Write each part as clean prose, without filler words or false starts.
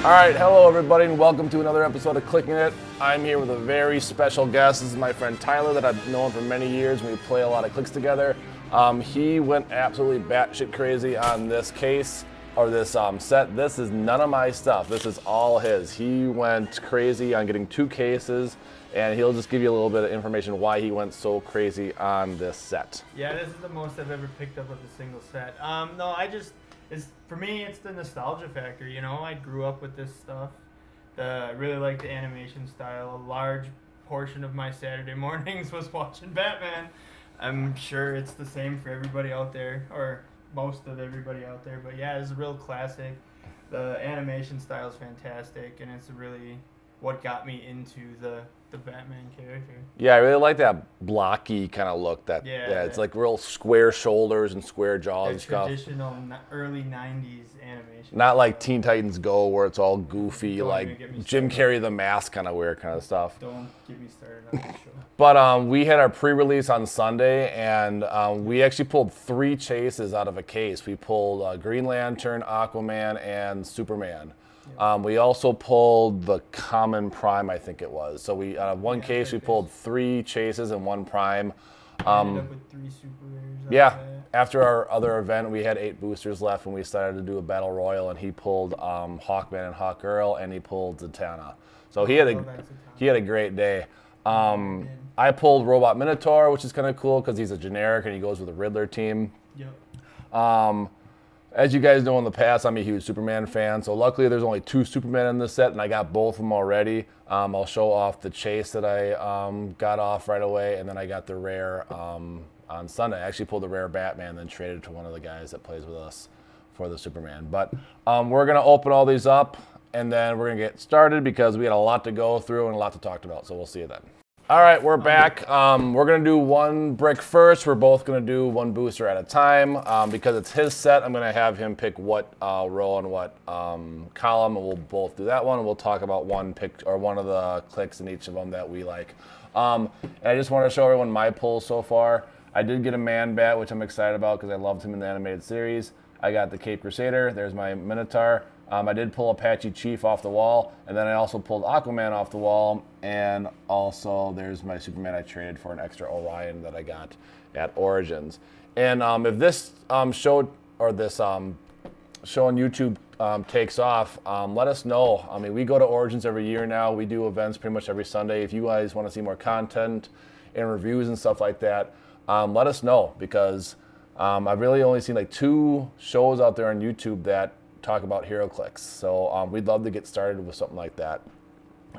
All right, hello everybody, and welcome to another episode of Clicking It. I'm here with a very special guest. This is my friend Tyler that I've known for many years. We play a lot of clicks together. He went absolutely batshit crazy on this case, or this set. This is none of my stuff. This is all his. He went crazy on getting 2 cases, and he'll just give you a little bit of information why he went so crazy on this set. Yeah, this is the most I've ever picked up of a single set. For me, it's the nostalgia factor. You know, I grew up with this stuff. I really like the animation style. A large portion of my Saturday mornings was watching Batman. I'm sure it's the same for everybody out there, or most of everybody out there. But yeah, it's a real classic. The animation style is fantastic, and it's really what got me into the Batman character. Yeah, I really like that blocky kind of look. It's like real square shoulders and square jaws and stuff. Traditional early 90s animation. Not like Teen Titans Go where it's all goofy, like Jim Carrey the Mask kind of weird kind of stuff. Don't get me started on that show. But we had our pre-release on Sunday, and we actually pulled 3 chases out of a case. We pulled Green Lantern, Aquaman, and Superman. We also pulled the Common Prime, I think it was. So we one case we pulled 3 chases and 1 Prime. Ended up with 3 super rares. Yeah. After our other event, we had 8 boosters left, and we decided to do a battle royal. And he pulled Hawkman and Hawkgirl, and he pulled Zatanna. So he had a great day. I pulled Robot Minotaur, which is kind of cool because he's a generic and he goes with the Riddler team. Yep. As you guys know in the past, I'm a huge Superman fan, so luckily there's only 2 Supermen in this set, and I got both of them already. I'll show off the chase that I got off right away, and then I got the rare on Sunday. I actually pulled the rare Batman, then traded to one of the guys that plays with us for the Superman. But we're going to open all these up, and then we're going to get started because we had a lot to go through and a lot to talk about, so we'll see you then. All right, we're back. We're going to do 1 brick first. We're both going to do 1 booster at a time. Because it's his set, I'm going to have him pick what row and what column, and we'll both do that one, and we'll talk about one of the clicks in each of them that we like. And I just want to show everyone my pulls so far. I did get a Man-Bat, which I'm excited about because I loved him in the animated series. I got the Cape Crusader. There's my Minotaur. I did pull Apache Chief off the wall, and then I also pulled Aquaman off the wall, and also there's my Superman I traded for an extra Orion that I got at Origins. And if this show on YouTube takes off, let us know. I mean, we go to Origins every year now. We do events pretty much every Sunday. If you guys want to see more content and reviews and stuff like that, let us know, because I've really only seen like 2 shows out there on YouTube that talk about hero clicks, so we'd love to get started with something like that.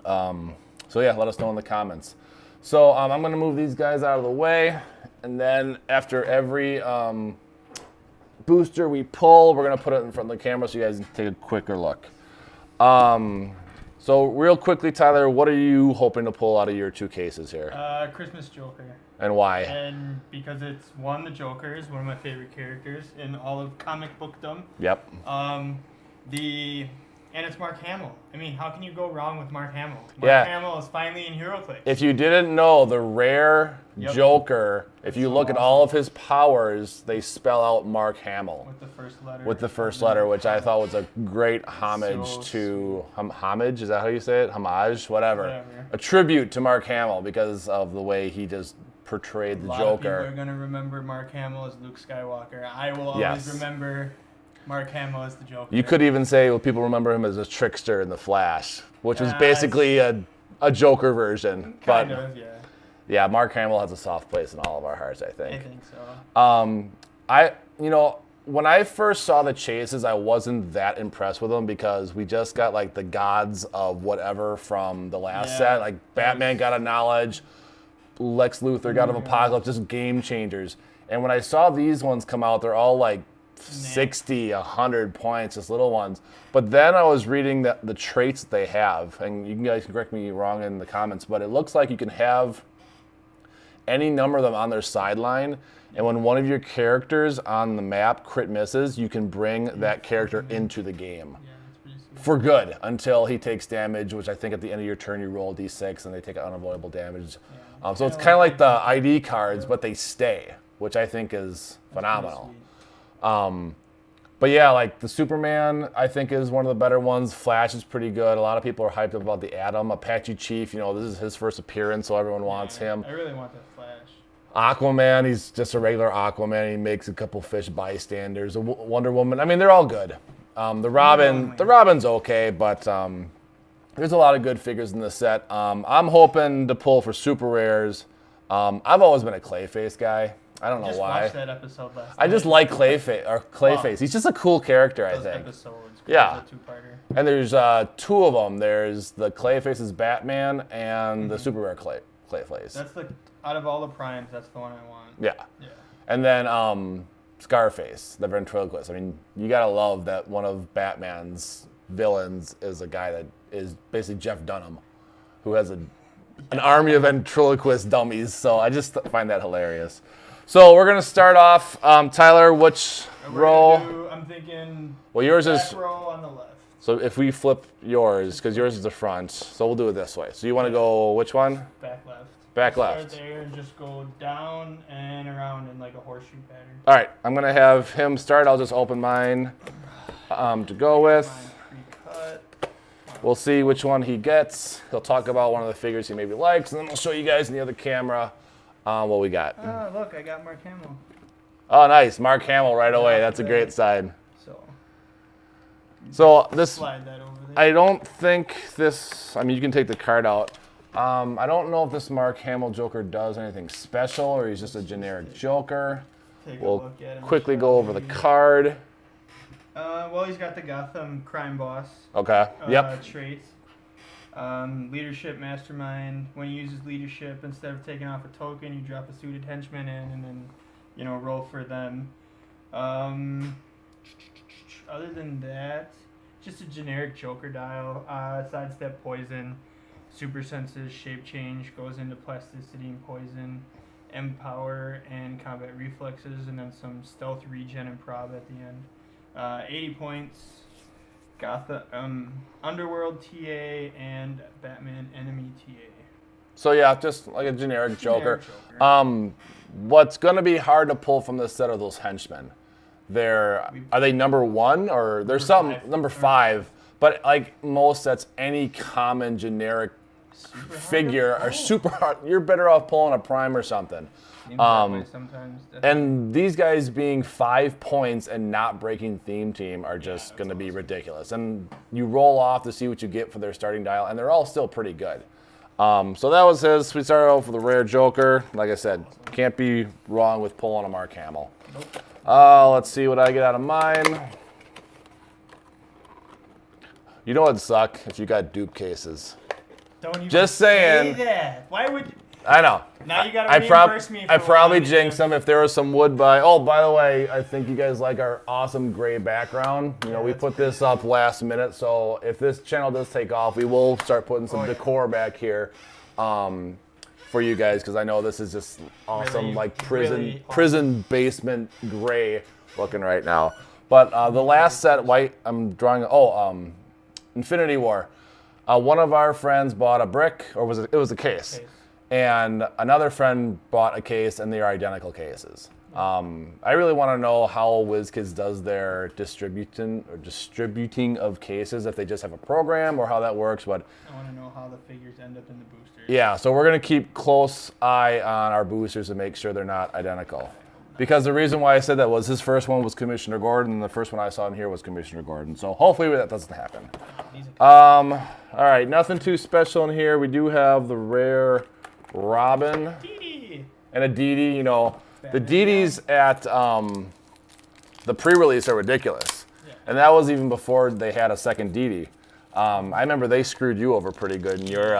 So yeah, let us know in the comments. So I'm going to move these guys out of the way, and then after every booster we pull, we're going to put it in front of the camera so you guys can take a quicker look. So real quickly, Tyler, what are you hoping to pull out of your 2 cases here? Christmas Joker. And why? And because it's the Joker is one of my favorite characters in all of comic bookdom. Yep. And it's Mark Hamill. I mean, how can you go wrong with Mark Hamill? Mark Hamill is finally in HeroClix. If you didn't know, the rare Joker, if you look at all of his powers, they spell out Mark Hamill. With the first letter. With the first letter, which I thought was a great homage to... homage? Is that how you say it? Homage? Whatever. A tribute to Mark Hamill because of the way he just portrayed the Joker. A lot of people are going to remember Mark Hamill as Luke Skywalker. I will always remember Mark Hamill as the Joker. You could even say people remember him as a trickster in The Flash, which was basically a Joker version. Kind of, yeah. Yeah, Mark Hamill has a soft place in all of our hearts, I think. I think so. When I first saw the chases, I wasn't that impressed with them because we just got like the gods of whatever from the last set. Like Batman got a knowledge, Lex Luthor got of Apocalypse, just game changers. And when I saw these ones come out, they're all like 60, 100 points, just little ones. But then I was reading the traits that they have, and you guys can correct me wrong in the comments, but it looks like you can have any number of them on their sideline, and when one of your characters on the map crit misses, you can bring that character into the game. For good, until he takes damage, which I think at the end of your turn you roll a d6 and they take unavoidable damage. So it's kind of like the ID cards, but they stay, which I think is phenomenal. But yeah, like the Superman, I think is one of the better ones. Flash is pretty good. A lot of people are hyped up about the Atom. Apache Chief, you know, this is his first appearance, so everyone wants him. I really want that Flash. Aquaman, he's just a regular Aquaman. He makes a couple fish bystanders. Wonder Woman, I mean, they're all good. The Robin's okay, but there's a lot of good figures in the set. I'm hoping to pull for super rares. I've always been a Clayface guy. I don't know Just why. watched that episode last I night. just like Clayface. He's just a cool character, I Those think. episodes. Yeah. It's a two-parter. And there's two of them. There's the Clayface's Batman and the super rare Clayface. That's out of all the primes, that's the one I want. Yeah. Yeah. And then Scarface, the ventriloquist. I mean, you gotta love that one of Batman's villains is a guy that is basically Jeff Dunham, who has an army of ventriloquist dummies. So I just find that hilarious. So we're gonna start off, Tyler. Which row? I'm thinking. Well, yours back is. row on the left. So if we flip yours, because yours is the front, so we'll do it this way. So you want to go which one? Back left. Back left. Start there and just go down and around in like a horseshoe pattern. All right, I'm gonna have him start. I'll just open mine to go with. Mine pre-cut. We'll see which one he gets. He'll talk about one of the figures he maybe likes, and then we'll show you guys in the other camera what we got. Oh, look, I got Mark Hamill. Oh, nice, Mark Hamill right away. That's a great side. So this, slide that over there. I don't think this. I mean, you can take the card out. I don't know if this Mark Hamill Joker does anything special or he's just a generic Joker. Take a We'll look at him. quickly go over the card. Well, he's got the Gotham crime boss. Okay. Yep. Trait. Leadership mastermind. When he uses leadership, instead of taking off a token, you drop a suited henchman in and then, roll for them. Other than that, just a generic Joker dial. Sidestep poison. Super senses, shape change, goes into plasticity and poison, empower and combat reflexes, and then some stealth regen and prob at the end. 80 points, Gotham, Underworld TA, and Batman Enemy TA. So yeah, just like a generic Joker. What's going to be hard to pull from this set are those henchmen. Are they number one or there's number five? But like most sets, any common generic figure are super hard. You're better off pulling a prime or something. And these guys being 5 points and not breaking theme team are just going to be ridiculous. And you roll off to see what you get for their starting dial, and they're all still pretty good. So that was his. We started off with a rare Joker. Like I said, can't be wrong with pulling a Mark Hamill. Let's see what I get out of mine. You know what'd suck if you got dupe cases. Don't even just saying. Say that. Why would? I know. Now you gotta reimburse me. I probably jinxed them if there was some wood by. Oh, by the way, I think you guys like our awesome gray background. We put this up last minute, so if this channel does take off, we will start putting some decor back here for you guys because I know this is just awesome, like prison basement gray looking right now. But the last set, white, I'm drawing. Infinity War. One of our friends bought a brick, or was it? It was a case. And another friend bought a case, and they are identical cases. I really want to know how WizKids does their distributing of cases, if they just have a program or how that works. But I want to know how the figures end up in the boosters. Yeah, so we're going to keep close eye on our boosters to make sure they're not identical. Because the reason why I said that was his first one was Commissioner Gordon, and the first one I saw in here was Commissioner Gordon. So hopefully that doesn't happen. All right, nothing too special in here. We do have the rare Robin and a DD. The DDs at the pre-release are ridiculous. And that was even before they had a second DD. I remember they screwed you over pretty good in your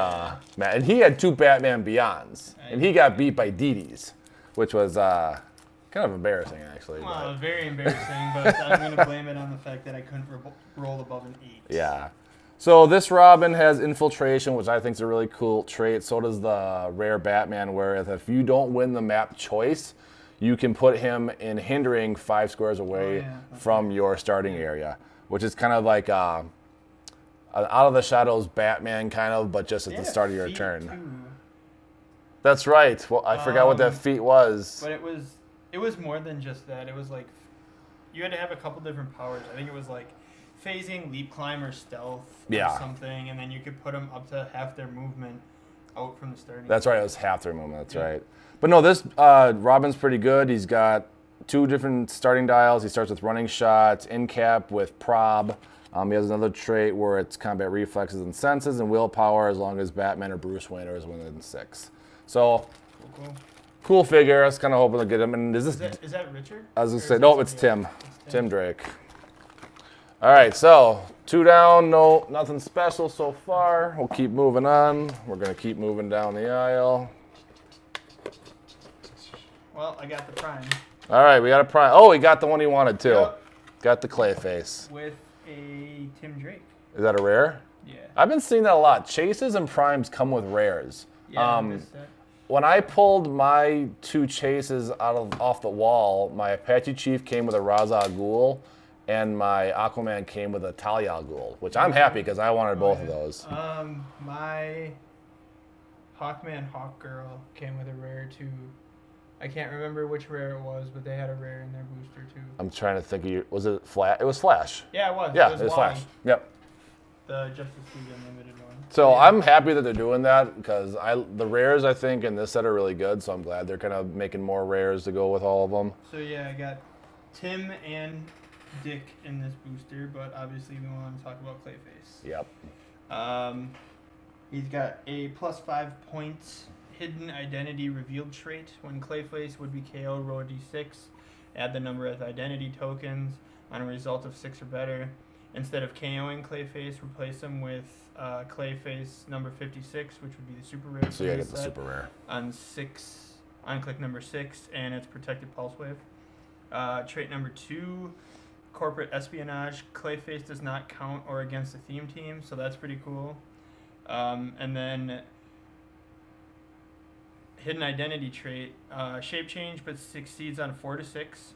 Matt. And he had 2 Batman Beyonds. And he got beat by DDs, which was kind of embarrassing, actually. Well, very embarrassing, but I'm going to blame it on the fact that I couldn't roll above an 8. Yeah. So this Robin has infiltration, which I think is a really cool trait. So does the rare Batman, where if you don't win the map choice, you can put him in hindering 5 squares away from your starting area, which is kind of like an Out of the Shadows Batman kind of, but just at the start of your turn. Too. That's right. Well, I forgot what that feat was. But it was more than just that. It was like you had to have a couple different powers. I think it was like phasing, leap climb, or stealth, Yeah. or something, and then you could put them up to half their movement out from the starting. That's right. It was half their movement. That's right. But no, this Robin's pretty good. He's got 2 different starting dials. He starts with running shots, in cap with prob. He has another trait where it's combat reflexes and senses, and willpower as long as Batman or Bruce Wayne is within 6. So, cool figure. I was kind of hoping to get him. And is that Richard? I was going to Or say, is no, that it's somebody Tim. else? It's Tim Drake. All right, so 2 down. No, nothing special so far. We'll keep moving on. We're going to keep moving down the aisle. Well, I got the Prime. All right, we got a prime. Oh, he got the one he wanted too. Yep. Got the Clayface. With a Tim Drake. Is that a rare? Yeah. I've been seeing that a lot. Chases and primes come with rares. Yeah, this set. When I pulled my 2 chases off the wall, my Apache Chief came with a Ra's al Ghul, and my Aquaman came with a Talia al Ghul, which I'm happy because I wanted both of those. My Hawkman Hawkgirl came with a rare too. I can't remember which rare it was, but they had a rare in their booster too. I'm trying to think. Was it Flash? It was Flash. Yeah, it was. Yeah, it it was Wally, Flash. Yep. The Justice League Unlimited one. So yeah. I'm happy that they're doing that because the rares I think in this set are really good. So I'm glad they're kind of making more rares to go with all of them. So yeah, I got Tim and Dick in this booster, but obviously we want to talk about Clayface. Yep. He's got a +5 points hidden identity revealed trait. When Clayface would be KO'd, roll a d6, add the number of identity tokens on a result of 6 or better. Instead of KOing Clayface, replace him with Clayface number 56, which would be the super rare. So yeah, get the super rare. On click number 6, and it's protected pulse wave. Trait number 2, corporate espionage. Clayface does not count or against the theme team, so that's pretty cool. And then hidden identity trait, shape change, but succeeds on 4 to 6.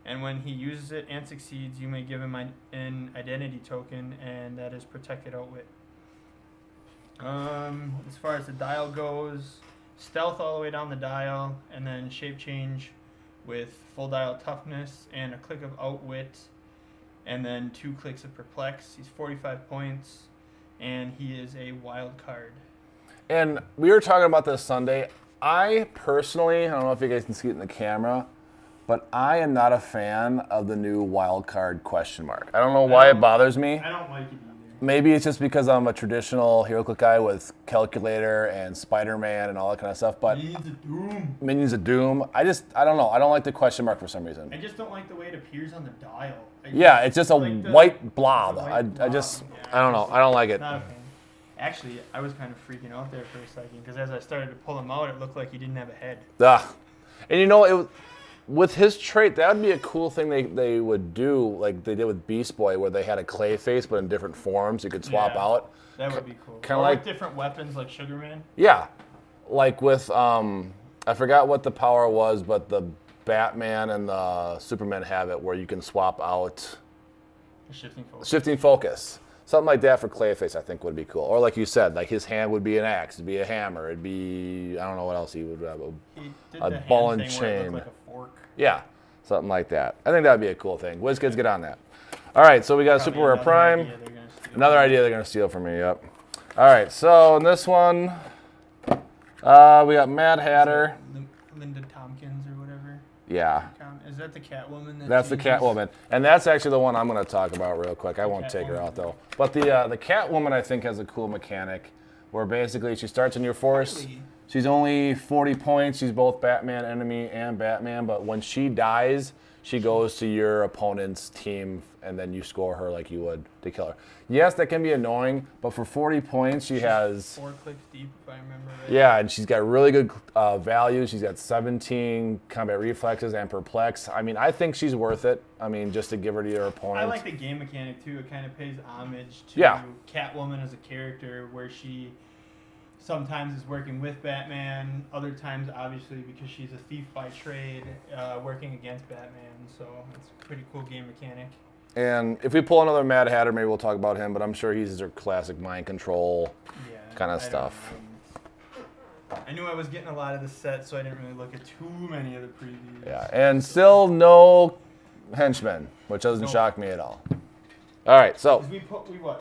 And when he uses it and succeeds, you may give him an identity token, and that is protected outwit. As far as the dial goes, stealth all the way down the dial, and then shape change with full dial toughness and a click of outwit, and then 2 clicks of perplex. He's 45 points, and he is a wild card. And we were talking about this Sunday. I personally, I don't know if you guys can see it in the camera, but I am not a fan of the new wild card question mark. I don't know why it bothers me. I don't like it either. Maybe it's just because I'm a traditional HeroClix guy with Calculator and Spider-Man and all that kind of stuff, but Minions of Doom. I don't know. I don't like the question mark for some reason. I just don't like the way it appears on the dial. Yeah, it's just a like white blob. it's a white I blob. just, Yeah, I don't know. I don't like it. Not a fan. Actually, I was kind of freaking out there for a second because as I started to pull him out, it looked like he didn't have a head. Ugh. And you know, with his trait, that would be a cool thing they would do, like they did with Beast Boy, where they had a Clayface but in different forms you could swap out. That would be cool. Kinda or like- with different weapons like Sugarman. Yeah, like with I forgot what the power was, but the Batman and the Superman have it where you can swap out Shifting focus. Something like that for Clayface, I think would be cool. Or like you said, like his hand would be an axe, it'd be a hammer, it'd be I don't know what else he would have. He did A the ball hand and thing where it chain. looked like a fork. Yeah, something like that. I think that'd be a cool thing. WizKids, get on that. All right, so we got Probably Super Rare another Prime. idea they're gonna steal. Another idea they're gonna steal from me. Yep. All right, so in this one, we got Mad Hatter. Linda Tompkins or whatever. Yeah. Is that the Catwoman? That's the Catwoman, and that's actually the one I'm going to talk about real quick. I won't take her out though. But the Catwoman I think has a cool mechanic, where basically she starts in your force. She's only 40 points. She's both Batman enemy and Batman, but when she dies, she goes to your opponent's team, and then you score her like you would to kill her. Yes, that can be annoying, but for 40 points, she's has 4 clicks deep, if I remember right. Yeah, and she's got really good value. She's got 17 combat reflexes and perplex. I mean, I think she's worth it. I mean, just to give her to your opponent. I like the game mechanic too. It kind of pays homage to Yeah. Catwoman as a character, where she sometimes is working with Batman, other times obviously because she's a thief by trade, working against Batman. So it's a pretty cool game mechanic. And if we pull another Mad Hatter, maybe we'll talk about him. But I'm sure he's her classic mind control kind of stuff. I knew I was getting a lot of the set, so I didn't really look at too many of the previews. Yeah, and still no henchmen, which doesn't No. shock me at all. All right, so 'Cause we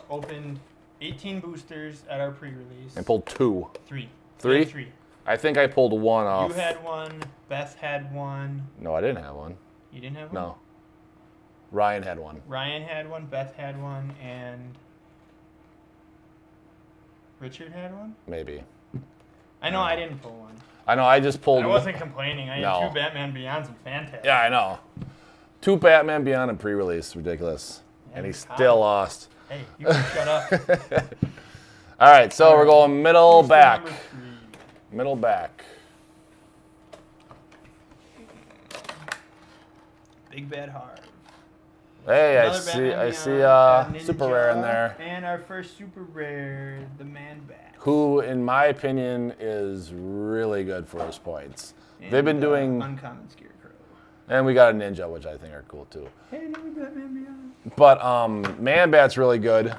opened 18 boosters at our pre-release. I pulled 2. Three. Three? We had 3. I think I pulled 1 off. You had 1. Beth had 1. No, I didn't have 1. You didn't have 1? No. Ryan had 1. Ryan had 1. Beth had 1, and Richard had 1. Maybe. I know I didn't pull 1. I know. I just pulled. I wasn't complaining. I No. had 2 Batman Beyonds and Fantastic. Yeah, I know. 2 Batman Beyond in pre-release, ridiculous, and he still lost. Hey, you can shut up. All right, so we're going middle Booster back. number 3. Middle back. Big Bad Hard. Hey, Another I see. Batman I see. Beyond, Super rare in Ninja, there. And our first super rare, the Man Bat. Who, in my opinion, is really good for his points. And, They've been doing, Uncommon Scarecrow. and we got a Ninja, which I think are cool too. Hey, another Batman Beyond. But Man Bat's really good.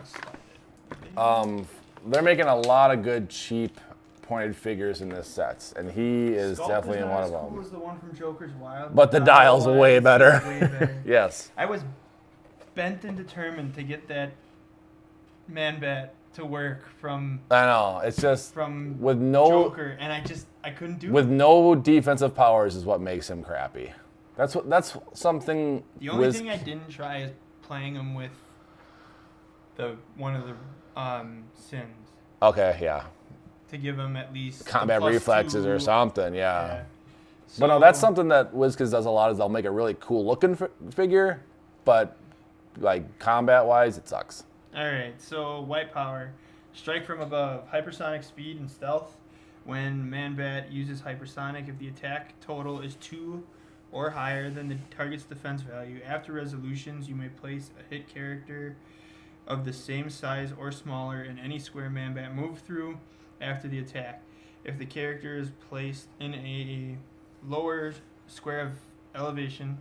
They're making a lot of good cheap pointed figures in this sets, and he is Sculpt definitely is in not one as of cool them. as the one from Joker's Wild. But the dial's way better. Way better. Yes. I was bent and determined to get that Man Bat to work from I know. It's just with no Joker, and I couldn't do with it. no defensive powers is what makes him crappy. That's something. The only thing I didn't try is playing him with one of the sins Okay, yeah. to give him at least the Combat +2. reflexes or something, yeah. Yeah. But no, that's So- something that WizKids does a lot. Is they'll make a really cool looking figure, but like combat wise, it sucks. All right, so white power, strike from above, hypersonic speed and stealth. When Man Bat uses hypersonic, if the attack total is 2 or higher than the target's defense value, after resolutions, you may place a hit character of the same size or smaller in any square Man Bat move through after the attack. If the character is placed in a lower square of elevation,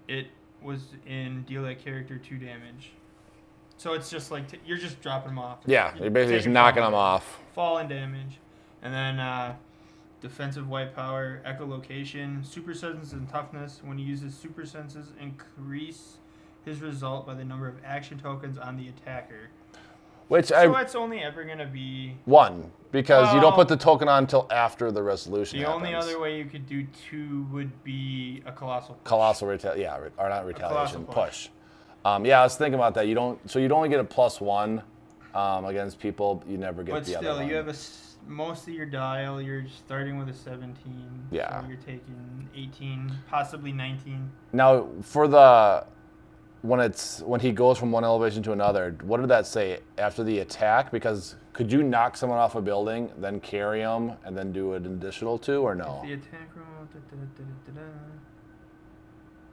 it was in deal that character 2 damage. So it's just like you're just dropping them off. Yeah, you're basically just taking knocking fall them off. Fall and damage. And then defensive white power, echolocation, super senses and toughness. When he uses super senses, increase his result by the number of action tokens on the attacker. Which So it's only ever going to be... one, because you don't Well, put the token on until after the resolution The happens. only other way you could do 2 would be a colossal push. Colossal or not retaliation, colossal push. Yeah, I was thinking about that. You'd only get a +1 against people. You never get But the other still, one. you have most of your dial, you're starting with a 17. Yeah. So you're taking 18, possibly 19. Now, for when he goes from one elevation to another, what did that say after the attack? Because could you knock someone off a building, then carry them, and then do an additional 2, or no? The attack roll.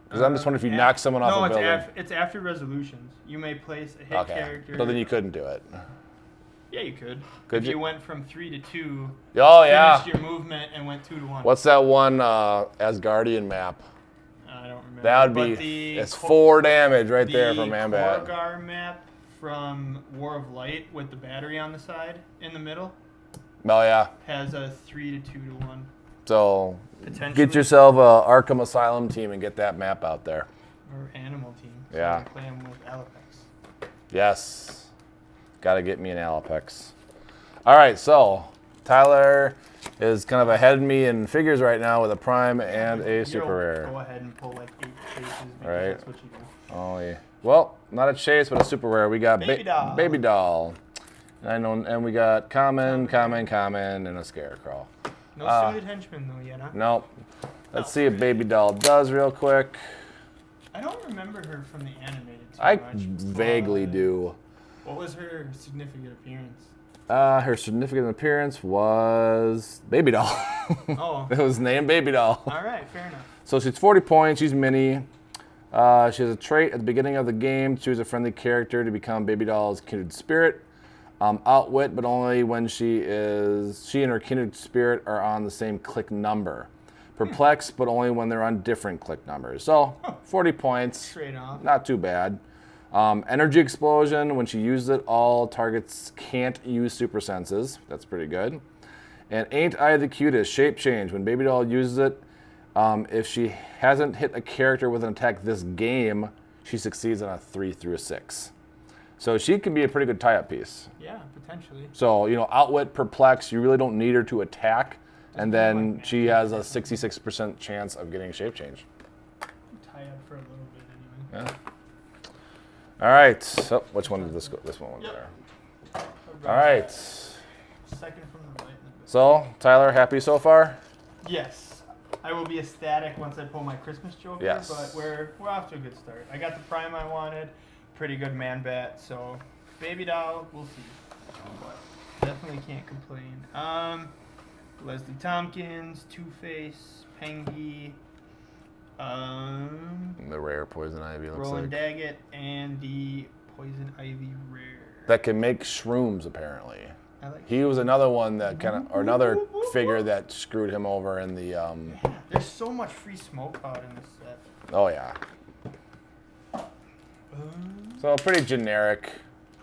Because I'm just wondering if you knock someone off a building. It's after resolutions. You may place a hit character. So then you couldn't do it. Yeah, you could. Could if you? you went from 3 to 2, Oh yeah. finished your movement and went 2 to 1. What's that one Asgardian map? I don't remember. That would But be. It's 4 damage right there from Man Bat. The Korgar map from War of Light with the battery on the side in the middle Oh yeah. has a 3 to 2 to 1. So Potentially. get yourself a Arkham Asylum team and get that map out there. Or Animal Team. So Yeah. you play them with Alopex. Yes. Got to get me an Alopex. All right, so Tyler is kind of ahead of me in figures right now with a prime and a super You'll rare. Go ahead and pull like 8 chases because Right. that's what you do. Oh yeah. Well, not a chase, but a super rare. We got Baby doll. Baby doll. And we got common, and a scarecrow. No suited henchman though yet, huh? Nope. Let's see if Baby Doll does real quick. I don't remember her from the animated too I much. vaguely do. What was her significant appearance? Her significant appearance was Baby Doll. Oh. It was named Baby Doll. All right, fair enough. So she's 40 points. She's mini. She has a trait at the beginning of the game. Choose a friendly character to become Baby Doll's kindred spirit. Outwit, but only when she and her kindred spirit are on the same click number. Perplex, but only when they're on different click numbers. So 40 points. Straight off. Not too bad. Energy explosion. When she uses it, all targets can't use super senses. That's pretty good. And ain't I the cutest? Shape change. When Baby Doll uses it, If she hasn't hit a character with an attack this game, she succeeds on a 3 through a 6. So she can be a pretty good tie-up piece. Yeah, potentially. So, Outwit, Perplex, you really don't need her to attack. And then she has a 66% chance of getting shape change. Tie up for a little bit anyway. Yeah. All right. So, which one did this go? This one went there. All right. Second from the right. So, Tyler, happy so far? Yes. I will be ecstatic once I pull my Christmas Joker, Yes. but we're off to a good start. I got the prime I wanted. Pretty good man bat, so baby doll, we'll see. But definitely can't complain. Leslie Tompkins, Two-Face, Pengy, The rare Poison Ivy looks Roland like. Daggett, and the Poison Ivy rare. That can make shrooms, apparently. I like He was another one that or another figure that screwed him over in the, Yeah, there's so much free smoke out in this set. oh yeah. So a pretty generic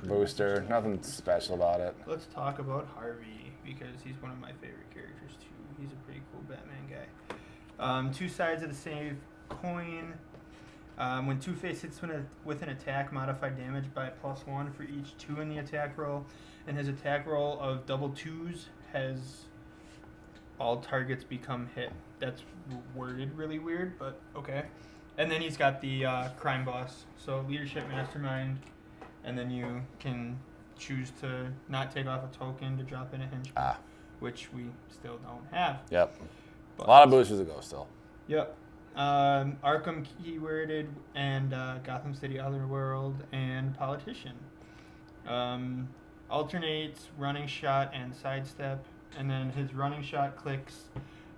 booster, nothing special about it. Let's talk about Harvey, because he's one of my favorite characters too. He's a pretty cool Batman guy. Two sides of the same coin. When Two-Face hits with an attack, modify damage by +1 for each 2 in the attack roll. And his attack roll of double 2s has all targets become hit. That's worded really weird, but okay. And then he's got the crime boss, so leadership mastermind, and then you can choose to not take off a token to drop in a henchman, which we still don't have. Yep. But, A lot of boosters to go still. Yep. Arkham keyworded and Gotham City Otherworld and Politician. Alternates running shot and sidestep, and then his running shot clicks.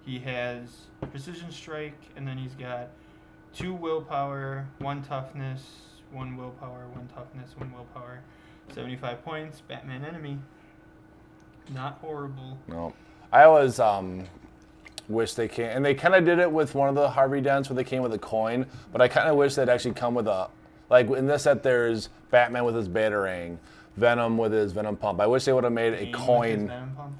He has precision strike, and then he's got 2 willpower, 1 toughness, 1 willpower, 1 toughness, 1 willpower, 75 points. Batman enemy. Not horrible. No. I always wish they came, and they kind of did it with one of the Harvey Dents where they came with a coin, but I kind of wish they'd actually come with like in this set there's Batman with his Batarang, Venom with his Venom Pump. I wish they would have made a coin.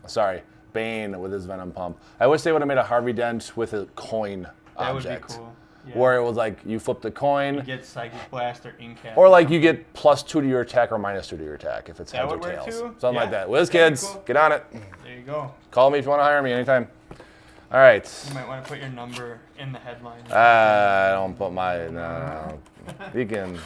Sorry, Bane with his Venom Pump. I wish they would have made a Harvey Dent with a coin object. That would be cool. Yeah. Where it was like you flipped a coin. You get Psychic Blast or Inkcat. Or like you get +2 to your attack or -2 to your attack if it's That heads or would work tails. too? Something Yeah. like that. Whiz That'd be kids, cool. get on it. There you go. Call me if you want to hire me anytime. All right. You might want to put your number in the headline. I don't put my no. You can.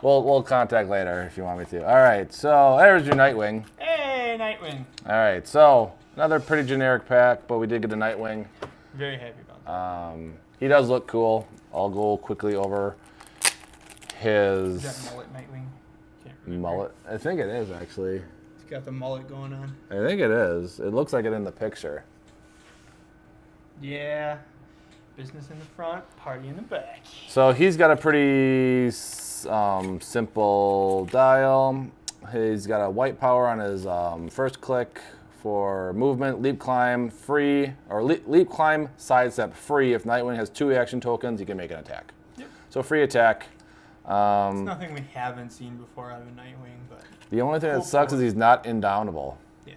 We'll contact later if you want me to. All right. So there's your Nightwing. Hey, Nightwing. All right. So another pretty generic pack, but we did get a Nightwing. Very happy about that. He does look cool. I'll go quickly over his Is that mullet Nightwing? Can't remember. mullet. I think it is actually. He's got the mullet going on. I think it is. It looks like it in the picture. Yeah. Business in the front, party in the back. So he's got a pretty simple dial. He's got a white power on his first click for movement, leap climb free, or leap climb sidestep free. If Nightwing has 2 action tokens, he can make an attack. Yep. So free attack. It's nothing we haven't seen before out of a Nightwing, but The only thing Cool that sucks forward. is he's not indownable. yeah.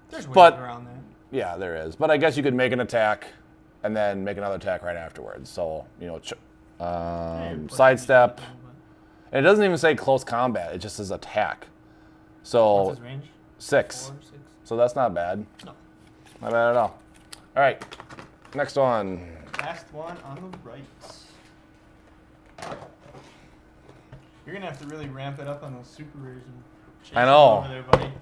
There's ways But- around that. Yeah, there is. But I guess you could make an attack and then make another attack right afterwards. So, sidestep. And it doesn't even say close combat. It just says attack. So What's his range? 6. 4, 6? So that's not bad. No. Not bad at all. All right. Next one. Last one on the right. You're gonna have to really ramp it up on those super rares and chase I know. them over there, buddy.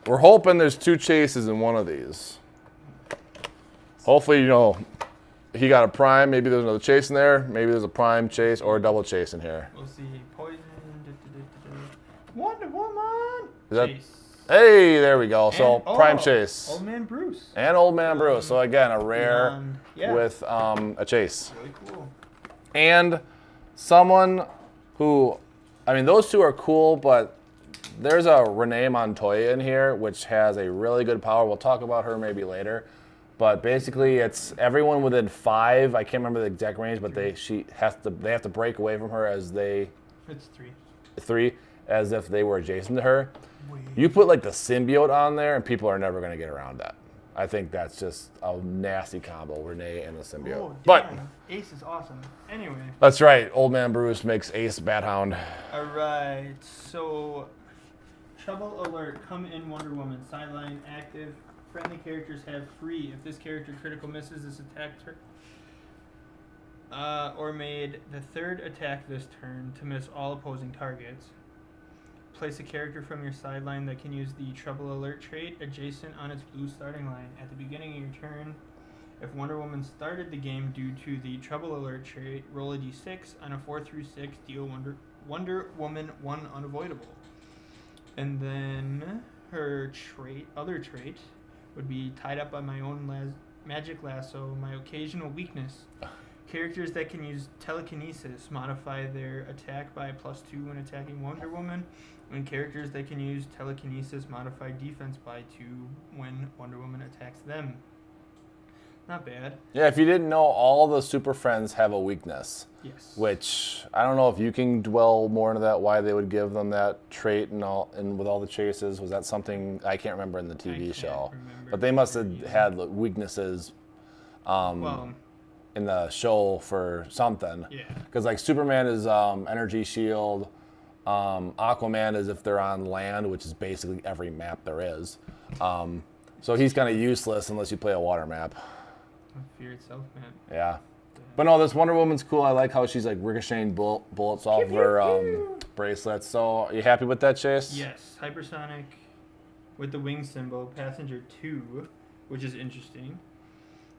We're hoping there's 2 chases in one of these. Hopefully, he got a prime. Maybe there's another chase in there. Maybe there's a prime chase or a double chase in here. We'll see. Poison. Wonder Woman. Is that- Chase. Hey, there we go. So And- prime oh, chase. Old Man Bruce. And Old Man Bruce. So again, a rare Yeah. with a chase. Really cool. And someone who, those 2 are cool, but there's a Renee Montoya in here, which has a really good power. We'll talk about her maybe later. But basically, it's everyone within 5. I can't remember the exact range, but they have to break away from her as It's 3. 3, as if they were adjacent to her. You put like the symbiote on there, and people are never going to get around that. I think that's just a nasty combo, Renee and the symbiote. Oh, But damn. Ace is awesome. Anyway. that's right. Old Man Bruce makes Ace Bat Hound. All right. So, Trouble Alert. Come in Wonder Woman. Sideline active. Friendly characters have free. If this character critical misses this attack or made the third attack this turn to miss all opposing targets, place a character from your sideline that can use the Trouble Alert trait adjacent on its blue starting line. At the beginning of your turn, if Wonder Woman started the game due to the Trouble Alert trait, roll a d6. On a 4 through 6, deal Wonder Woman 1 unavoidable. And then her other trait, would be tied up by my own magic lasso, my occasional weakness. Characters that can use telekinesis modify their attack by +2 when attacking Wonder Woman, and characters that can use telekinesis modify defense by 2 when Wonder Woman attacks them. Not bad. Yeah, if you didn't know, all the Super Friends have a weakness. Yes. Which I don't know if you can dwell more into that, why they would give them that trait and with all the chases. Was that something I can't remember in the TV show? But they must have had weaknesses in the show for something. Yeah. Because like Superman is energy shield. Aquaman is if they're on land, which is basically every map there is. So he's kind of useless unless you play a water map. Fear itself, man. Yeah. But no, this Wonder Woman's cool. I like how she's like ricocheting bullets off of her bracelets. So, are you happy with that, Chase? Yes. Hypersonic with the wing symbol, passenger 2, which is interesting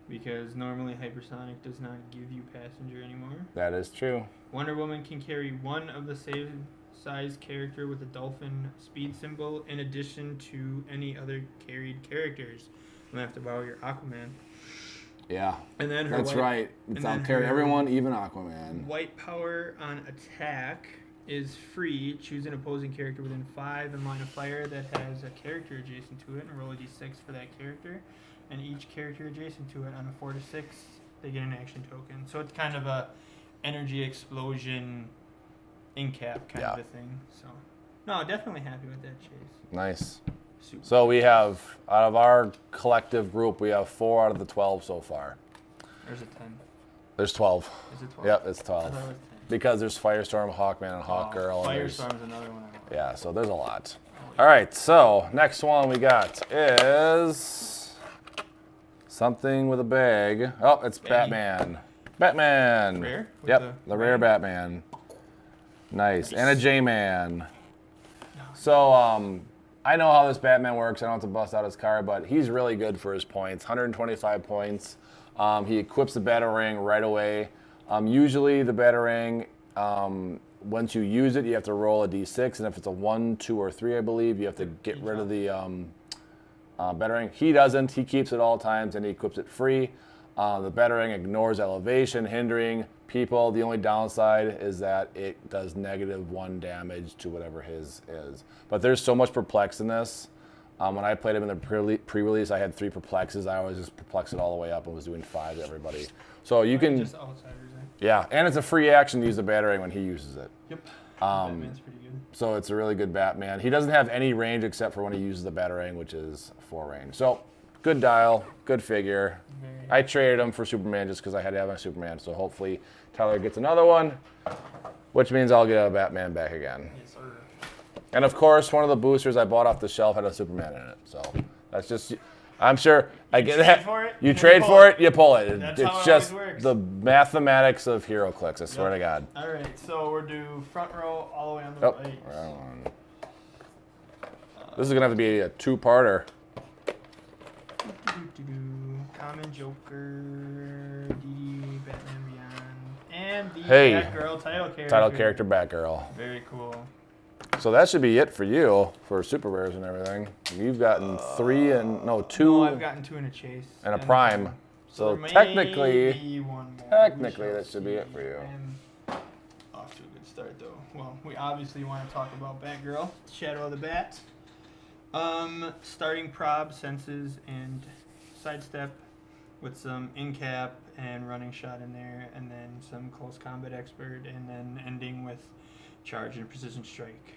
because normally hypersonic does not give you passenger anymore. That is true. Wonder Woman can carry one of the same size character with a dolphin speed symbol in addition to any other carried characters. I'm going to have to borrow your Aquaman. Yeah, and then her that's right. I'll carry everyone, even Aquaman. White power on attack is free. Choose an opposing character within 5 in line of fire that has a character adjacent to it, and roll a d6 for that character. And each character adjacent to it on a 4 to 6, they get an action token. So it's kind of a energy explosion in cap kind of a thing. So no, definitely happy with that, Chase. Nice. Super. So we have, out of our collective group, we have 4 out of the 12 so far. There's a 10. There's 12. Is it 12? Yep, it's I 12. thought it was 10. Because there's Firestorm, Hawkman, and Hawkgirl. Firestorm's another one. Yeah, so there's a lot. All right, so next one we got is something with a bag. Oh, it's Batman. Batman. Rare? Yep, the rare Batman. Nice. And a J-Man. So, I know how this Batman works. I don't have to bust out his card, but he's really good for his points. 125 points. He equips the Batarang right away. Usually the Batarang, once you use it, you have to roll a d6, and if it's a 1, 2, or 3, I believe, you have to get rid of the Batarang. He doesn't. He keeps it all times, and he equips it free. The Batarang ignores elevation, hindering people. The only downside is that it does -1 damage to whatever his is. But there's so much perplex in this. When I played him in the pre-release, I had 3 perplexes. I always just perplexed it all the way up and was doing 5 to everybody. So you can, Just outsiders, eh? yeah, and it's a free action to use the Batarang when he uses it. Yep. Batman's pretty good. So it's a really good Batman. He doesn't have any range except for when he uses the Batarang, which is 4 range. So good dial, good figure. I traded him for Superman just because I had to have my Superman. So hopefully Tyler gets another one, which means I'll get a Batman back again. Yes, sir. And of course, one of the boosters I bought off the shelf had a Superman in it. So that's just, I'm sure I get that. You trade for it, you pull it. That's how It's it just always works. the mathematics of Hero Clicks, I swear to God. All right, so we're due front row all the way on the Oh, right. right on. This is going to have to be a 2-parter. Common Joker, DD, Batman Beyond, and the Hey. Batgirl title character. Title character Batgirl. Very cool. So that should be it for you for super rares and everything. You've gotten 3 and no 2 No, I've gotten 2 in a chase. and a prime. So there may technically, be one more. technically We shall that should be it see. for you. And off to a good start though. Well, we obviously want to talk about Batgirl, Shadow of the Bat. Starting prob, senses, and sidestep with some in-cap and running shot in there, and then some close combat expert, and then ending with charge and precision strike.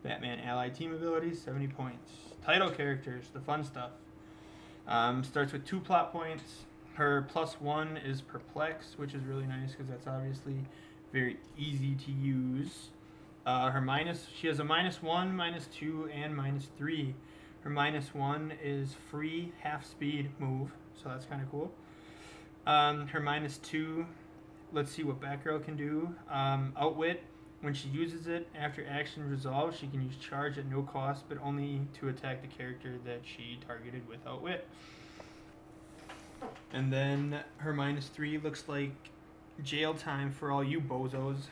Batman allied team abilities, 70 points. Title characters, the fun stuff. Starts with 2 plot points. Her +1 is perplex, which is really nice because that's obviously very easy to use. She has a -1, -2, and -3. Her -1 is free half speed move, so that's kind of cool. Her -2, let's see what Batgirl can do. Outwit. When she uses it, after action resolves, she can use charge at no cost, but only to attack the character that she targeted with Outwit. And then her -3 looks like jail time for all you bozos.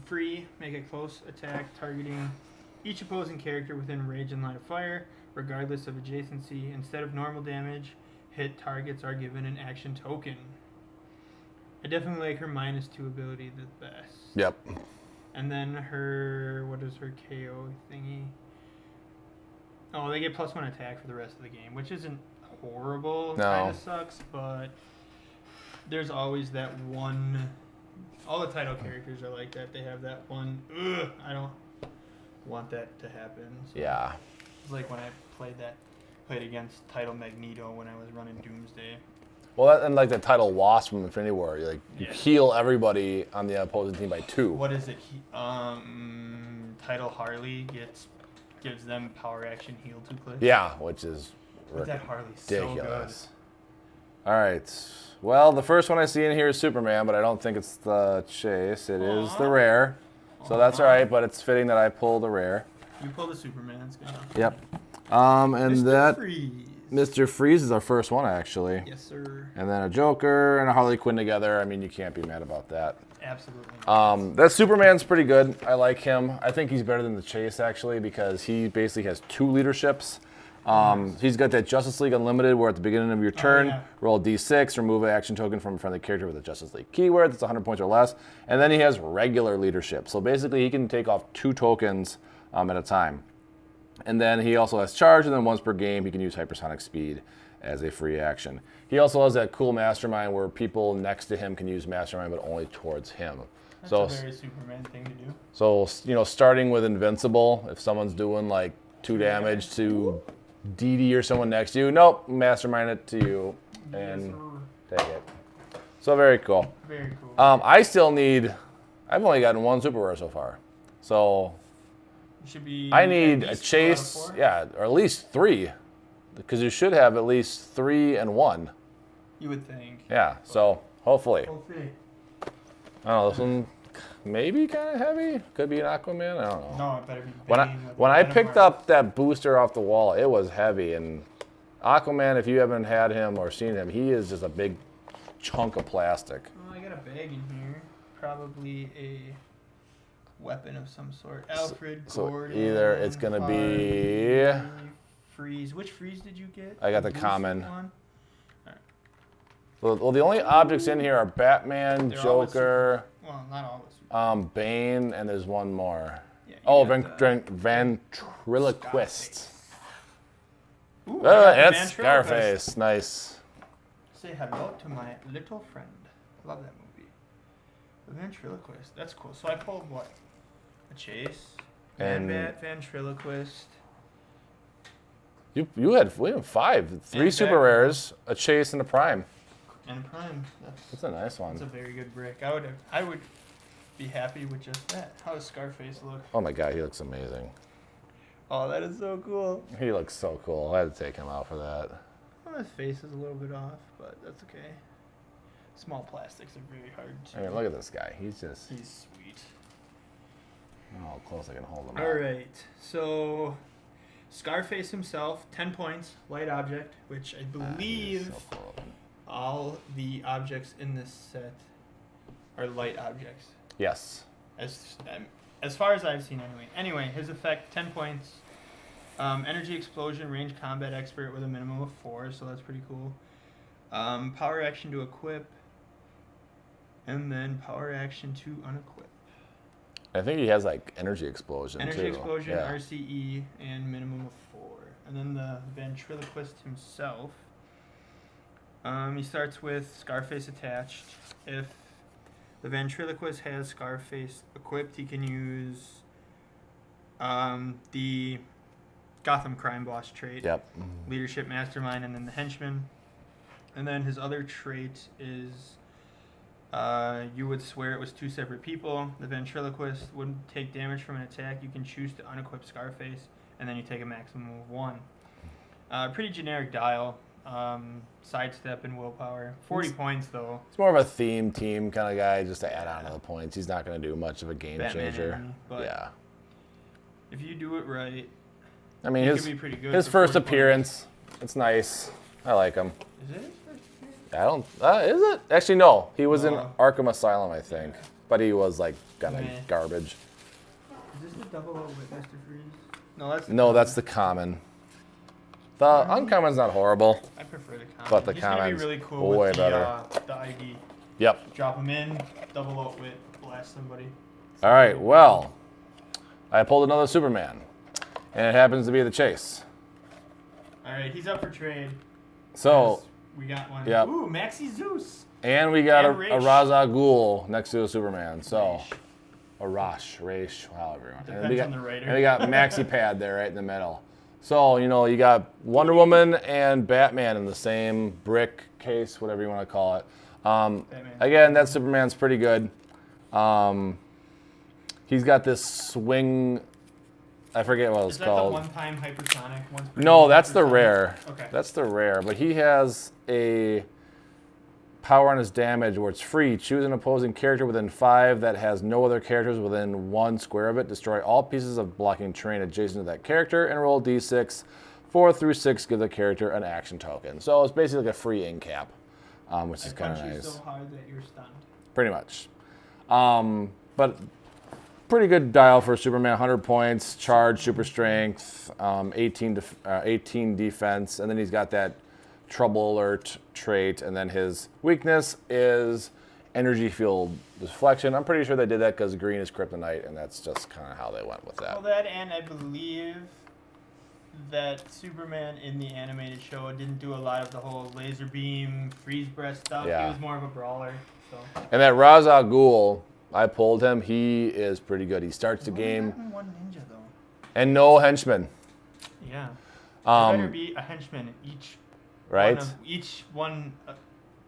Free, make a close attack targeting each opposing character within range and line of fire, regardless of adjacency. Instead of normal damage, hit targets are given an action token. I definitely like her -2 ability the best. Yep. And then what is her KO thingy? Oh, they get +1 attack for the rest of the game, which isn't horrible. No. Kind of sucks, but there's always that one. All the title characters are like that. They have that one. Ugh, I don't want that to happen. So Yeah. it's like when I played against Title Magneto when I was running Doomsday. Well, and like the title Wasp from Infinity War, you heal everybody on the opposing team by 2. What is it? Title Harley gives them power action heal 2 clicks. Yeah, which is But that Harley's ridiculous. so All right. Well, the first one I see in here is Superman, but I don't think it's the chase. It is the rare. So that's all right, but it's fitting that I pull the rare. good. You pull the Superman. It's good enough. Yep. And Mr. that Freeze. Mr. Freeze is our first one, actually. Yes, sir. And then a Joker and a Harley Quinn together. I mean, you can't be mad about that. Absolutely. That Superman's pretty good. I like him. I think he's better than the Chase, actually, because he basically has 2 leaderships. He's got that Justice League Unlimited, where at the beginning of your turn, roll a D6, remove an action token from a friendly character with a Justice League keyword that's 100 points or less. And then he has regular leadership. So basically, he can take off 2 tokens at a time. And then he also has charge, and then once per game, he can use hypersonic speed as a free action. He also has that cool mastermind where people next to him can use mastermind, but only towards him. That's a very Superman thing to do. So, starting with Invincible, if someone's doing like 2 damage to Dee Dee or someone next to you, nope, mastermind it to you and take it. So very cool. Very cool. I've only gotten 1 super rare so far. So Should be I need a chase, or at least 3, because you should have at least 3 and 1. You would think. Yeah, so hopefully. We'll see. I don't know, this one maybe kind of heavy. Could be an Aquaman, I don't know. No, it better be. When I picked up that booster off the wall, it was heavy. And Aquaman, if you haven't had him or seen him, he is just a big chunk of plastic. Oh, I got a bag in here. Probably a weapon of some sort. Alfred Gordon. So either it's going to be... Freeze. Which Freeze did you get? I got the blue common. one? Well, the only objects in here are Batman, They're all Joker, Well, not all the super. Bane, and there's one more. Yeah, you Oh, got the Ventriloquist. Ooh, I got the It's Ventriloquist. Scarface. Nice. Say hello to my little friend. Love that movie. The Ventriloquist. That's cool. So I pulled what? A Chase. And Bat, Ventriloquist. we had 5. 3 And super Batman. rares, a Chase, and a Prime. And Prime. That's a nice one. That's a very good brick. I would be happy with just that. How does Scarface look? Oh my God, he looks amazing. Oh, that is so cool. He looks so cool. I had to take him out for that. Well, his face is a little bit off, but that's okay. Small plastics are very hard to. I mean, look at this guy. He's just. He's sweet. I don't know how close I can hold him. All right, so Scarface himself, 10 points, light object, which I believe So cool. all the objects in this set are light objects. Yes. As far as I've seen, anyway. Anyway, his effect, 10 points. Energy explosion, range combat expert with a minimum of 4, so that's pretty cool. Power action to equip, and then power action to unequip. I think he has like energy explosion too. Energy explosion, Yeah. RCE, and minimum of 4. And then the ventriloquist himself. He starts with Scarface attached. If the ventriloquist has Scarface equipped, he can use the Gotham crime boss trait. Yep. Leadership mastermind, and then the henchman. And then his other trait is you would swear it was 2 separate people. The ventriloquist wouldn't take damage from an attack. You can choose to unequip Scarface, and then you take a maximum of 1. Pretty generic dial. Sidestep and willpower. 40 points, though. It's more of a theme team kind of guy, just to add on to the points. He's not going to do much of a game Batman changer. enemy, but yeah. If you do it right, I mean, he his could be pretty good his for first 40 appearance, it's nice. I like him. Is it his first appearance? I don't. Is it? Actually, no. He was in No. Arkham Asylum, I think, but he was like kind of Meh. garbage. Is this the double O with Mr. Freeze? No, that's the No, common. that's the common. The uncommon's not horrible. I prefer the common. But the He's gonna common's be really cool way with better. The ID. Yep. Drop him in, double O wit, blast somebody. All right. Well, I pulled another Superman, and it happens to be the Chase. All right, he's up for trade. So, We got one. Yep. Ooh, Maxi Zeus. and we got a And Raish. Ra's al Ghul next to a Superman. So, a Raish, however you want. Depends on the writer. And we got Maxi Pad there right in the middle. So, you got Wonder Woman and Batman in the same brick case, whatever you want to call it. Again, that Superman's pretty good. He's got this swing. I forget what it's Is that called. the one-time hypersonic? Once per No, year that's the hypersonic? rare. Okay. That's the rare. But he has a power on his damage where it's free. Choose an opposing character within 5 that has no other characters within 1 square of it. Destroy all pieces of blocking terrain adjacent to that character and roll d6. 4 through 6 give the character an action token. So it's basically like a free in cap, which is kind of punch you nice. so hard that you're stunned. Pretty much. But pretty good dial for Superman. 100 points, charge, super strength, 18 defense, and then he's got that trouble alert trait, and then his weakness is energy field deflection. I'm pretty sure they did that because green is kryptonite, and that's just kind of how they went with that. Well, that, and I believe that Superman in the animated show didn't do a lot of the whole laser beam, freeze breath stuff. Yeah. He was more of a brawler. So. And that Ra's al Ghul, I pulled him. He is pretty good. He starts the game, One ninja though. and no henchman. Yeah. There better Um, be a henchman in each right? each one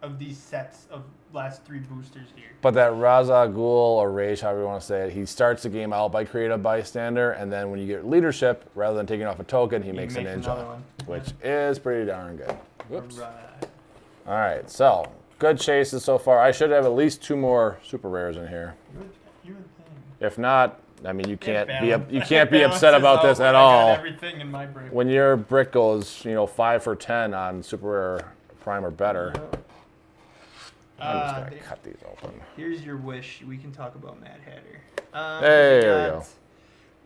of these sets of last 3 boosters here. But that Ra's al Ghul or Raish, however you want to say it, he starts the game out by create a bystander, and then when you get leadership, rather than taking off a token, he makes a another ninja, one. which is pretty darn good. Whoops. Right. All right, so good chases so far. I should have at least 2 more super rares in here. You would think. If not, I mean, you can't be Balances upset about this out. at I all. got everything in my break. When your brick goes, 5 for 10 on super rare prime or better. I'm just gonna cut these open. Here's your wish. We can talk about Mad Hatter. Hey, we there we got go.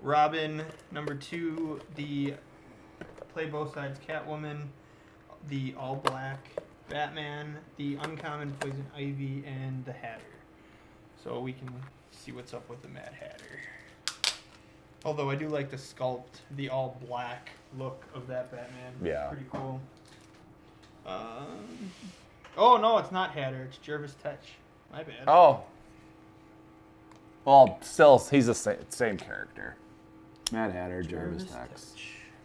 Robin, number 2, the play both sides Catwoman, the all black Batman, the uncommon Poison Ivy, and the Hatter. So we can see what's up with the Mad Hatter. Although I do like the sculpt, the all black look of that Batman. Yeah. Pretty cool. Oh no, it's not Hatter. It's Jervis Tetch. My bad. Oh. Well, still, he's the same character. Mad Hatter, Jarvis Tex.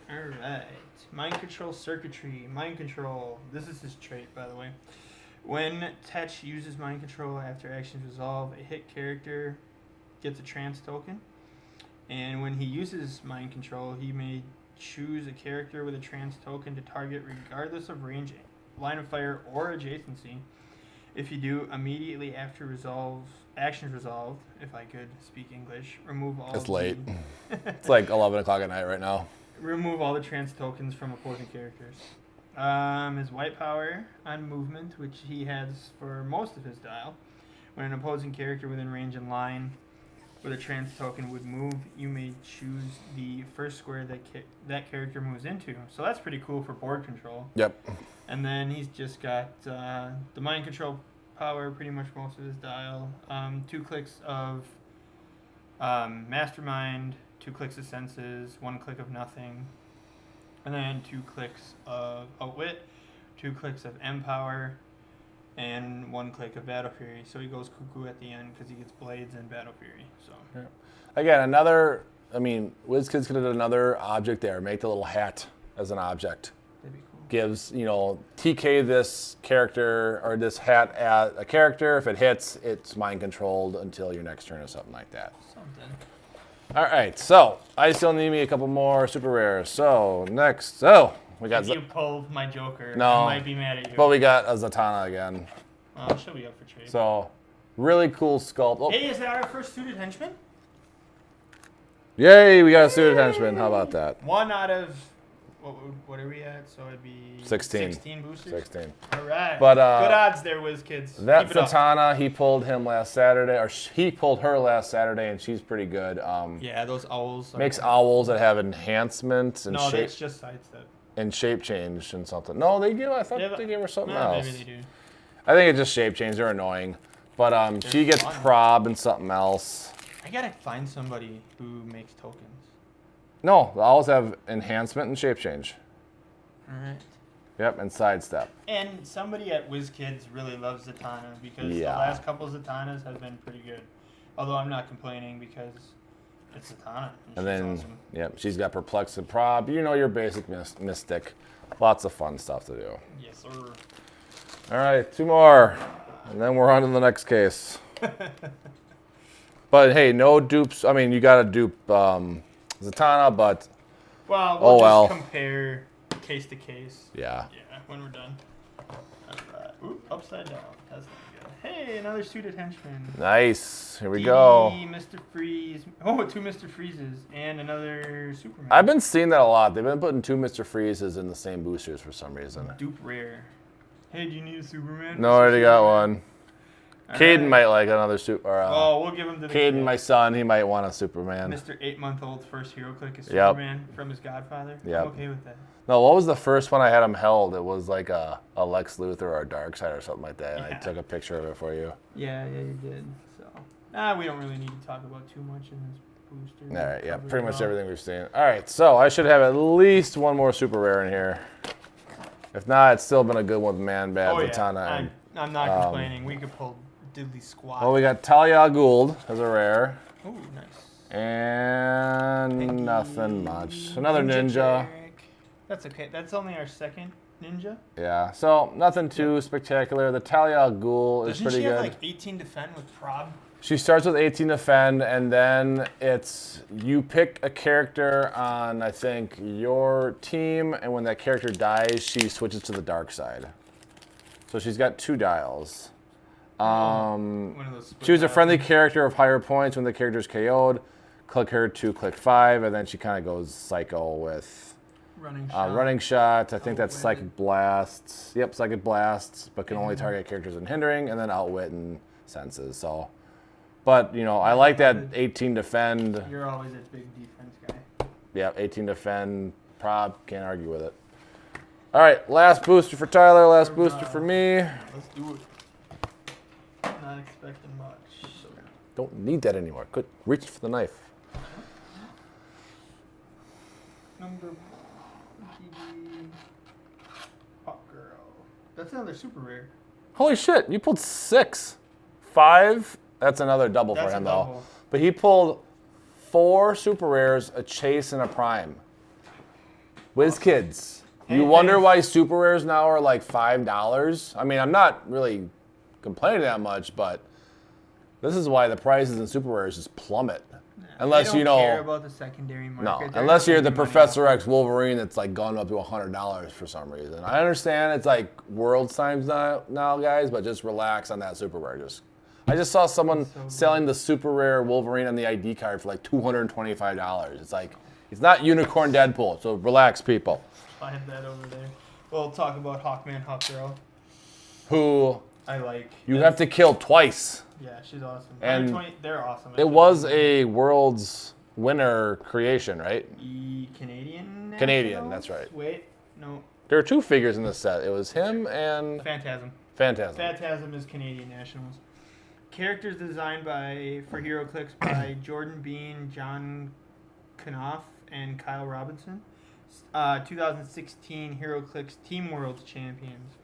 All right. Mind control circuitry. Mind control. This is his trait, by the way. When Tetch uses mind control after actions resolve, a hit character gets a trance token. And when he uses mind control, he may choose a character with a trance token to target regardless of range, line of fire, or adjacency. If you do, immediately after actions resolved, if I could speak English, remove all It's late. It's like 11 o'clock at night right now. remove all the trance tokens from opposing characters. His white power on movement, which he has for most of his dial. When an opposing character within range and line with a trance token would move, you may choose the first square that character moves into. So that's pretty cool for board control. Yep. And then he's just got the mind control power, pretty much most of his dial. 2 clicks of Mastermind, 2 clicks of Senses, 1 click of Nothing, and then 2 clicks of Outwit, 2 clicks of Empower, and 1 click of Battle Fury. So he goes cuckoo at the end because he gets Blades and Battle Fury. So Again, another I mean, WizKids could have done another object there. Make the little hat as an object. That'd be cool. Gives, TK this character or this hat at a character. If it hits, it's mind controlled until your next turn or something like that. Something. All right, so I still need me a couple more super rares. So next, we got. If you pulled my Joker, No. I might be mad at you. But we got a Zatanna again. She'll be up for trade. So really cool sculpt. Oh, Hey, is that our first suited henchman? yay, we got a suited henchman. How about that? 1 out of what are we at? So it'd be 16. 16 boosters. 16. All right. But, good odds there, WizKids. That Keep it up. Zatanna, he pulled him last Saturday, or he pulled her last Saturday, and she's pretty good. Yeah, those owls. Makes owls that have enhancements and No, shape that's just sidestep. and shape change and something. No, they do. I thought they gave her something else. Maybe they do. I think it's just shape change. They're annoying. But she gets fun. prob and something else. I gotta find somebody who makes tokens. No, the owls have enhancement and shape change. All right. Yep, and sidestep. And somebody at WizKids really loves Zatanna because Yeah. the last couple Zatannas have been pretty good. Although I'm not complaining because it's Zatanna. And then, awesome. yep, she's got perplex and prob. Your basic mystic. Lots of fun stuff to do. Yes, sir. All right, 2 more. And then we're on to the next case. But hey, no dupes. I mean, you got to dupe Zatanna, but Well, Oh, we'll well. just compare case to case. yeah. Yeah, when we're done. All right. Oop, upside down. That's not good. Hey, another suited henchman. Nice. Here we go. Mr. Freeze. Oh, 2 Mr. Freezes and another Superman. I've been seeing that a lot. They've been putting 2 Mr. Freezes in the same boosters for some reason. Dupe rare. Hey, do you need a Superman? No, I already got one. All Caden right. might like another super. Oh, we'll give him to the Caden, kid. my son, he might want a Superman. Mr. 8-month-old first hero click is Yep. Superman from his godfather. Yep. I'm okay with that. No, what was the first one I had him held? It was like a Lex Luthor or a Darkseid or something like that. And I Yeah. took a picture of it for you. Yeah, you did. So, we don't really need to talk about too much in this booster. All right, yeah, Covered pretty it much all. everything we've seen. All right, so I should have at least one more super rare in here. If not, it's still been a good one with Man Bat, Oh, yeah. Zatanna, and I'm not complaining. We could pull diddly squat. well, we got Talia al Ghul as a rare, Ooh, nice. and nothing much. Another ninja. Jack. That's okay. That's only our second ninja. Yeah, so nothing too spectacular. The Talia al Ghul is Doesn't pretty she good. have like 18 defend with prob? She starts with 18 defend, and then it's you pick a character on, I think, your team, and when that character dies, she switches to the dark side. So she's got 2 dials. One of those split Choose a dials. friendly character of higher points when the character is KO'd. Click her to click 5, and then she kind of goes psycho with running shot. running shot. I think that's Outwit. psychic blasts. Yep, psychic blasts, but can only target characters in hindering, and then outwit and senses. So, but I like that 18 defend. You're always a big defense guy. Yeah, 18 defend. Prob, can't argue with it. All right, last booster for Tyler. Last booster for me. Let's do it. Not expecting much. So. Don't need that anymore. Quit reaching for the knife. Number GG. Hot girl. That's another super rare. Holy shit! You pulled 6, 5. That's another double That's for a him double. though. But he pulled 4 super rares, a chase, and a prime. WizKids. Hey, You wonder thanks. why super rares now are like $5? I mean, I'm not really complaining that much, but this is why the prices in super rares just plummet. Unless they you don't know, care about the secondary market. no, They're unless not you're the making money Professor off X Wolverine that's like gone up to $100 for some reason. I understand it's like world times now, guys, but just relax on that super rare. I just saw someone so good. selling the super rare Wolverine on the ID card for like $225. It's like it's not Unicorn Deadpool, so relax, people. I have that over there. We'll talk about Hawkman, Hawkgirl. Who I like. you have to kill twice. Yeah, she's awesome. And they're awesome. It was a world's winner creation, right? Canadian. Canadian, Nationals? that's right. Wait, no. There were 2 figures in this set. It was him and Phantasm. Phantasm. Phantasm is Canadian Nationals. Characters designed for Hero Clicks by Jordan Bean, John Knopf, and Kyle Robinson. 2016 Hero Clicks Team Worlds Champions.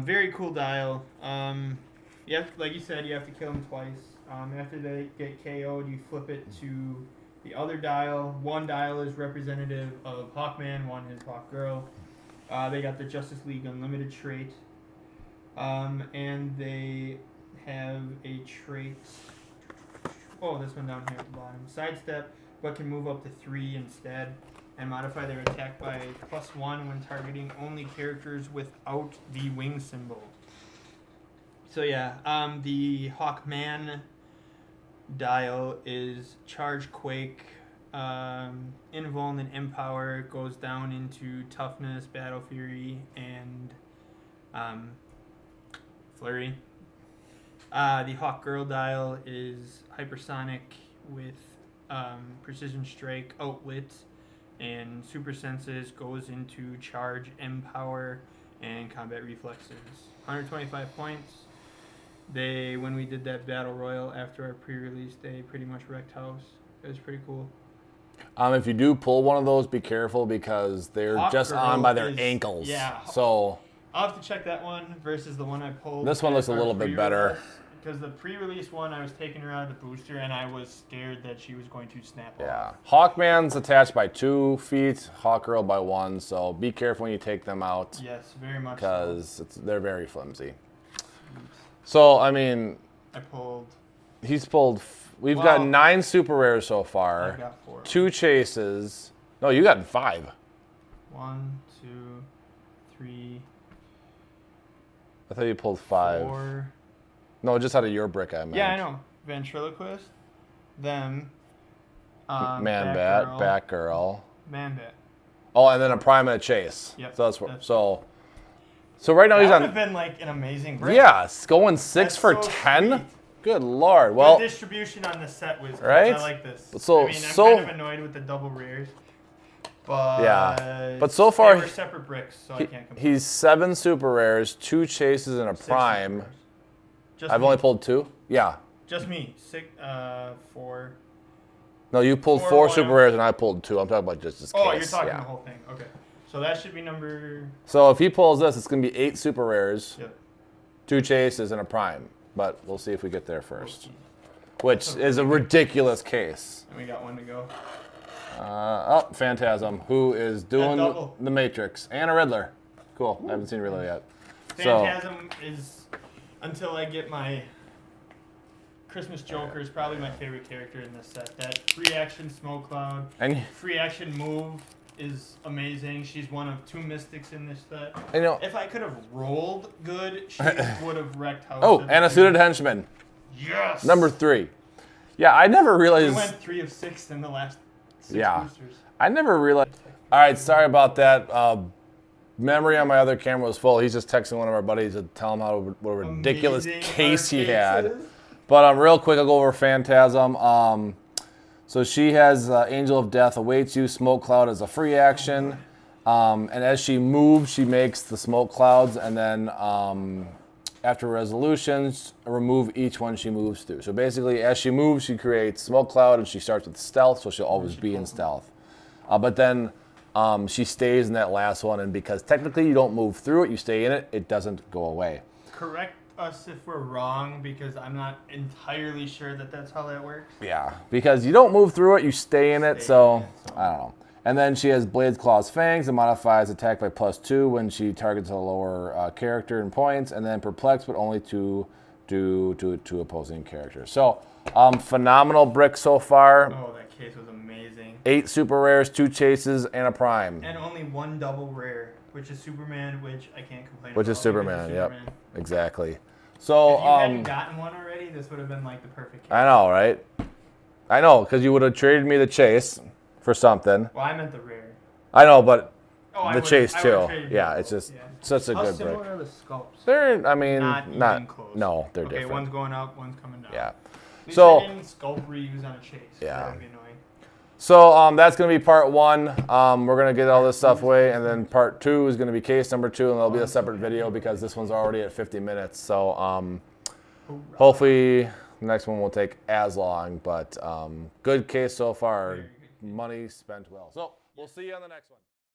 Very cool dial. Like you said, you have to kill them twice. After they get KO'd, you flip it to The other dial, one dial is representative of Hawkman, one is Hawkgirl. They got the Justice League Unlimited trait. And they have a trait. Oh, this one down here at the bottom. Sidestep, but can move up to 3 instead. And modify their attack by +1 when targeting only characters without the wing symbol. So yeah, the Hawkman dial is Charge, Quake, Invuln, and Empower. Goes down into Toughness, Battle Fury, and Flurry. The Hawkgirl dial is Hypersonic with Precision Strike, Outwit, and Super Senses. Goes into Charge, Empower, and Combat Reflexes. 125 points. When we did that Battle Royal after our pre-release, they pretty much wrecked house. It was pretty cool. If you do pull one of those, be careful because they're just on by their ankles. Yeah. So I'll have to check that one versus the one I pulled. This one looks a little bit better. Because the pre-release one, I was taking her out of the booster, and I was scared that she was going to snap off. Yeah. Hawkman's attached by 2 feet, Hawkgirl by 1, so be careful when you take them out. Yes, very much because they're very flimsy. So, I mean, he's pulled, we've got 9 super rares so far. I've got 4. 2 chases. No, you got 5. 1, 2, 3. I thought you pulled 5. 4. No, just out of your brick, I meant. Yeah, I know. Ventriloquist, them, Man-Bat, Batgirl. Man-Bat. Oh, and then a Prime and a Chase. Yep. So that's so right now that he's on. That would have been like an amazing break. Yeah, going 6 for so 10. Sweet. Good lord. Well, the distribution on the set was right. I like this. So I mean, I'm kind of annoyed with the double rares. But yeah, but so far they were separate bricks, so I can't complain. He's 7 super rares, 2 chases, and a Prime. I've only pulled 2? Yeah. Just me. 4. No, you pulled 4 super rares and I pulled 2. I'm talking about just this case. Oh, you're talking the whole thing. Okay. So that should be number... So if he pulls this, it's going to be 8 super rares, yep. 2 chases, and a Prime. But we'll see if we get there first. Which is a ridiculous case. And we got 1 to go. Phantasm, who is doing the Matrix. And a Riddler. Cool. I haven't seen Riddler yet. Phantasm is... Until I get my Christmas Joker, is probably my favorite character in this set. That free action smoke cloud, free action move is amazing. She's one of 2 mystics in this set. If I could have rolled good, she would have wrecked house. Oh, and a suited henchman. Yes. Number 3. Yeah, I never realized. We went 3 of 6 in the last 6 boosters. I never realized. All right, sorry about that. Memory on my other camera was full. He's just texting one of our buddies to tell him what a ridiculous case he had. But real quick, I'll go over Phantasm. So she has Angel of Death awaits you. Smoke cloud as a free action. And as she moves, she makes the smoke clouds. And then after resolutions, remove each one she moves through. So basically, as she moves, she creates smoke cloud. And she starts with stealth, so she'll always be in stealth. But then... she stays in that last one, and because technically you don't move through it, you stay in it, it doesn't go away. Correct us if we're wrong, because I'm not entirely sure that that's how that works. Yeah, because you don't move through it, you stay in it, so I don't know. And then she has Blades, Claws, Fangs, and modifies attack by +2 when she targets a lower character in points, and then Perplex, but only to opposing characters. So, phenomenal brick so far. Oh, that case was amazing. 8 super rares, 2 chases, and a Prime. And only 1 double rare, which is Superman, which I can't complain about. Which is Superman, yep. Exactly. So, if you hadn't gotten one already, this would have been like the perfect case. I know, right? I know, because you would have traded me the chase for something. Well, I meant the rare. I know, but the chase too. Yeah, it's just such a good break. How similar are the sculpts? They're, I mean, not close. No, they're different. different. Okay, one's going up, one's coming down. Yeah. So didn't sculpt reuse on a chase. Yeah. That would be annoying. So that's going to be part 1. We're going to get all this stuff away, and then part 2 is going to be case number 2, and there'll be a separate video because this one's already at 50 minutes. So hopefully the next one won't take as long, but good case so far. Money spent well. So we'll see you on the next one.